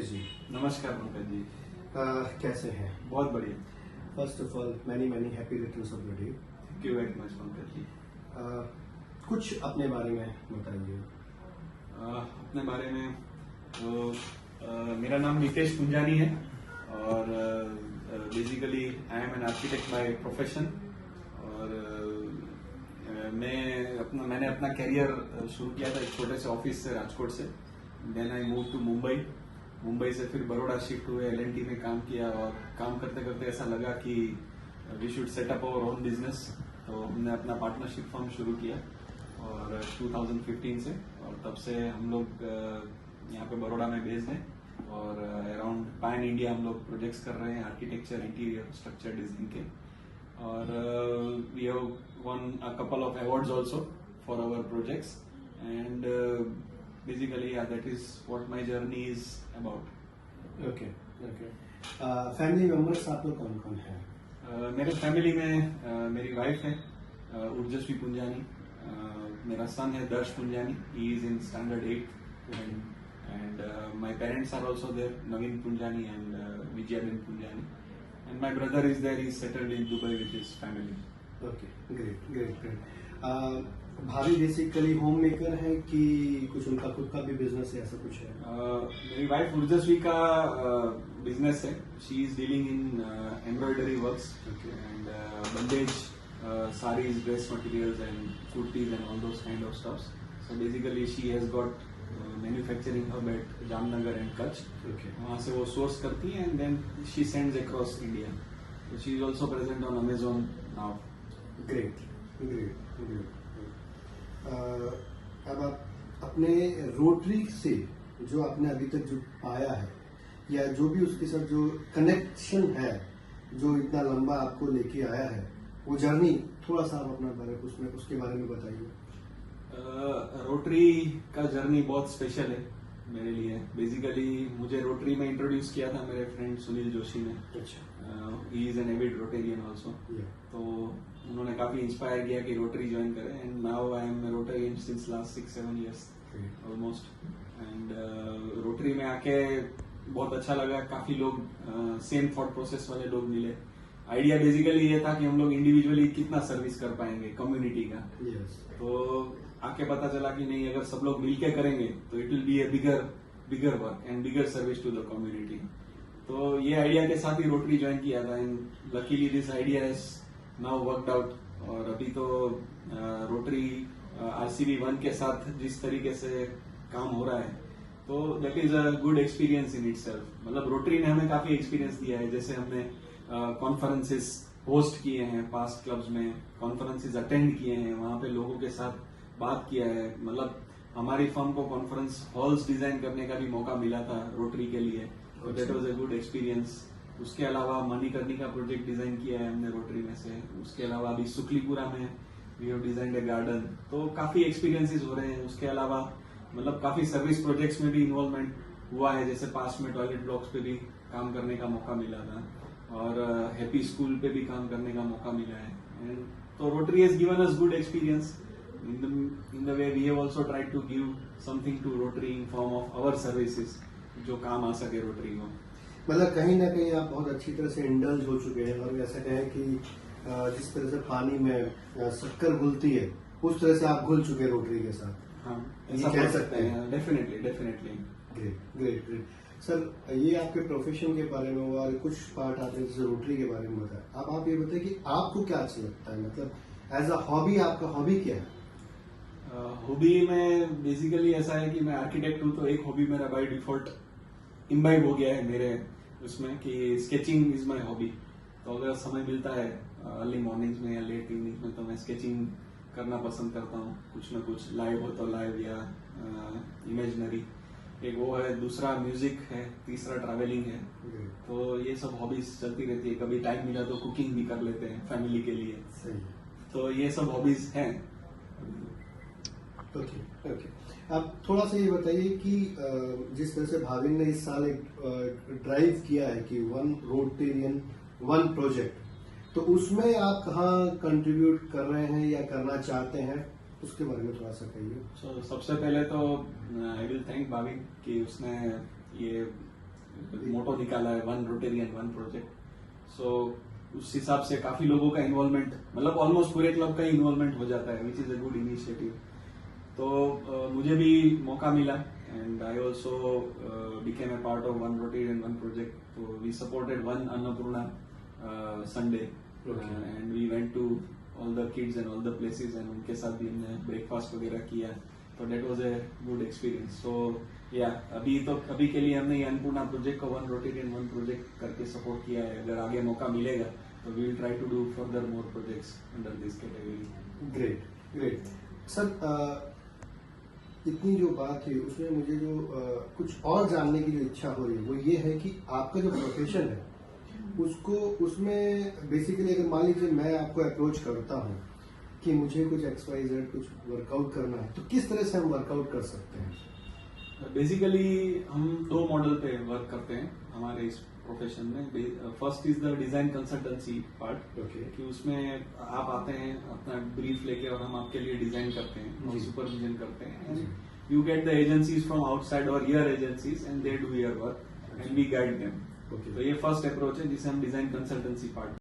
मुकेश जी। नमस्कार पंकज जी। कैसे हैं? बहुत बढ़िया। First of all many happy returns of the day. Thank you very much Pankaj ji. कुछ अपने बारे में बताइए। अपने बारे में तो मेरा नाम नितेश कुंजानी है और basically I am an architect by profession. और मैंने अपना करियर शुरू किया था एक छोटे से ऑफिस से, राजकोट से। Then I move to Mumbai से फिर बड़ौदा शिफ्ट हुए, एल&टी में काम किया और काम करते करते ऐसा लगा कि we should set up our own business. तो हमने अपना पार्टनरशिप फर्म शुरू किया और 2015 से, और तब से हम लोग यहाँ पे बड़ौदा में बेस्ड हैं और अराउंड पैन इंडिया हम लोग प्रोजेक्ट्स कर रहे हैं, आर्किटेक्चर, इंटीरियर, स्ट्रक्चर डिजाइन के। और we have won a couple of awards also for our projects and basically that is what my journey is about. Okay. Family members आप लोग कौन कौन हैं? मेरे फैमिली में मेरी वाइफ है उर्जस्वी पुंजानी, मेरा सन है Darsh Punjani, he is in standard 8th, and my parents are also there, Naveen Punjani and Vijayaben Punjani, and my brother is there, he is settled in Dubai with his family. Okay, great. भाभी बेसिकली होम मेकर है कि कुछ उनका खुद का भी business है, ऐसा कुछ है? मेरी वाइफ उर्जस्वी का बिजनेस है। She is dealing in embroidery works and bandhej, sarees, dress materials and kurtis and all those kind of stuffs. So basically she has got manufacturing hub at Jamnagar and Kutch. Okay. वहाँ से वो source करती है and then she sends across India. So she is also present on Amazon now. Great. अब आप अपने rotary से जो आपने अभी तक जो पाया है या जो भी उसके साथ जो कनेक्शन है, जो इतना लंबा आपको लेके आया है, वो जर्नी थोड़ा सा आप अपना उसके बारे में बताइए। रोटरी का जर्नी बहुत स्पेशल है मेरे लिए। बेसिकली मुझे रोटरी में इंट्रोड्यूस किया था मेरे फ्रेंड सुनील जोशी ने। अच्छा। He is an avid Rotarian also. तो उन्होंने काफी इंस्पायर किया कि रोटरी ज्वाइन करें, and now I am Rotarian since last 6-7 years almost. And rotary में आके बहुत अच्छा लगा, काफी लोग सेम थॉट प्रोसेस वाले लोग मिले। आइडिया बेसिकली ये था कि हम लोग इंडिविजुअली कितना सर्विस कर पाएंगे कम्युनिटी का। तो आके पता चला कि नहीं, अगर सब लोग मिलके करेंगे तो it will be a bigger work and bigger service to the community. तो ये आइडिया के साथ ही रोटरी ज्वाइन किया था and luckily this idea has now worked out. और अभी तो रोटरी RCB 1 के साथ जिस तरीके से काम हो रहा है, तो that is a good experience in itself. मतलब रोटरी ने हमें काफी एक्सपीरियंस दिया है। जैसे हमने कॉन्फ्रेंसेस होस्ट किए हैं, पास्ट क्लब्स में कॉन्फ्रेंसेस अटेंड किए हैं, वहां पे लोगों के साथ बात किया है। मतलब हमारी फर्म को कॉन्फ्रेंस हॉल्स डिजाइन करने का भी मौका मिला था रोटरी के लिए, तो that was a good experience. उसके अलावा मणिकर्णी का प्रोजेक्ट डिजाइन किया है हमने रोटरी में से। उसके अलावा अभी सुकलीपुरा में we have designed a garden. तो काफी एक्सपीरियंसेस हो रहे हैं। उसके अलावा मतलब काफी सर्विस प्रोजेक्ट्स में भी इन्वॉल्वमेंट हुआ है। जैसे पास में टॉयलेट ब्लॉक्स पे भी काम करने का मौका मिला था और हैप्पी स्कूल पे भी काम करने का मौका मिला है। एंड तो rotary has given us good experience in the way we have also tried to give something to Rotary in form of our services जो काम आ सके रोटरी को। मतलब कहीं ना कहीं आप बहुत अच्छी तरह से इंडल्ज हो चुके हैं और ऐसा कहें कि जिस तरह से पानी में शक्कर घुलती है उस तरह से आप घुल चुके रोटरी के साथ। हाँ, ऐसा कह सकते हैं। डेफिनेटली। ग्रेट सर, ये आपके प्रोफेशन के बारे में हुआ और कुछ पार्ट आपने जैसे रोटरी के बारे में बताया। अब आप ये बताइए कि आपको क्या अच्छा लगता है, मतलब एज अ हॉबी आपका हॉबी क्या है? हॉबी में बेसिकली ऐसा है कि मैं आर्किटेक्ट हूँ, तो एक हॉबी मेरा बाय डिफॉल्ट इम्बाइब हो गया है मेरे उसमें कि स्केचिंग इज माय हॉबी। तो अगर समय मिलता है अर्ली मॉर्निंग्स में या लेट इवनिंग में, तो मैं स्केचिंग करना पसंद करता हूँ। कुछ ना कुछ लाइव हो तो लाइव या इमेजिनरी। एक वो है, दूसरा म्यूजिक है, तीसरा ट्रैवलिंग है। तो ये सब हॉबीज चलती रहती है। कभी टाइम मिला तो कुकिंग भी कर लेते हैं फैमिली के लिए। सही। तो ये सब हॉबीज हैं। ओके। अब थोड़ा सा ये बताइए कि जिस तरह से भाविन ने इस साल एक ड्राइव किया है कि 1 रोटेरियन 1 प्रोजेक्ट, तो उसमें आप कहाँ कंट्रीब्यूट कर रहे हैं या करना चाहते हैं, उसके बारे में थोड़ा सा कहिए। सबसे पहले तो आई विल थैंक भाविन कि उसने ये मोटो निकाला है, 1 रोटरी एंड 1 प्रोजेक्ट। सो उस हिसाब से काफी लोगों का इन्वॉल्वमेंट, मतलब ऑलमोस्ट पूरे क्लब का ही इन्वॉल्वमेंट हो जाता है, which is a good initiative. तो मुझे भी मौका मिला and I also became a part of 1 Rotary and 1 project. तो we supported 1 Annapurna Sunday and we went to all the kids and all the places and उनके साथ भी हमने ब्रेकफास्ट वगैरह किया। तो that was a good experience. So yeah अभी के लिए हमने ये अन्नपूर्णा प्रोजेक्ट को 1 रोटरी एंड 1 प्रोजेक्ट करके सपोर्ट किया है। अगर आगे मौका मिलेगा तो we will try to do further more projects under this category. Great great sir, इतनी जो बात है उसमें मुझे जो कुछ और जानने की जो इच्छा हो रही है वो ये है कि आपका जो प्रोफेशन है उसको, उसमें बेसिकली अगर मान लीजिए मैं आपको अप्रोच करता हूँ कि मुझे कुछ XYZ कुछ वर्कआउट करना है, तो किस तरह से हम वर्कआउट कर सकते हैं? बेसिकली हम 2 मॉडल पे वर्क करते हैं हमारे इस प्रोफेशन में। First is the design consultancy part, कि उसमें आप आते हैं अपना ब्रीफ लेके और हम आपके लिए डिजाइन करते हैं और सुपरविजन करते हैं। You get the agencies from outside और your agencies and they do your work and we guide them. तो ये फर्स्ट अप्रोच है जिसे हम डिजाइन कंसल्टेंसी पार्ट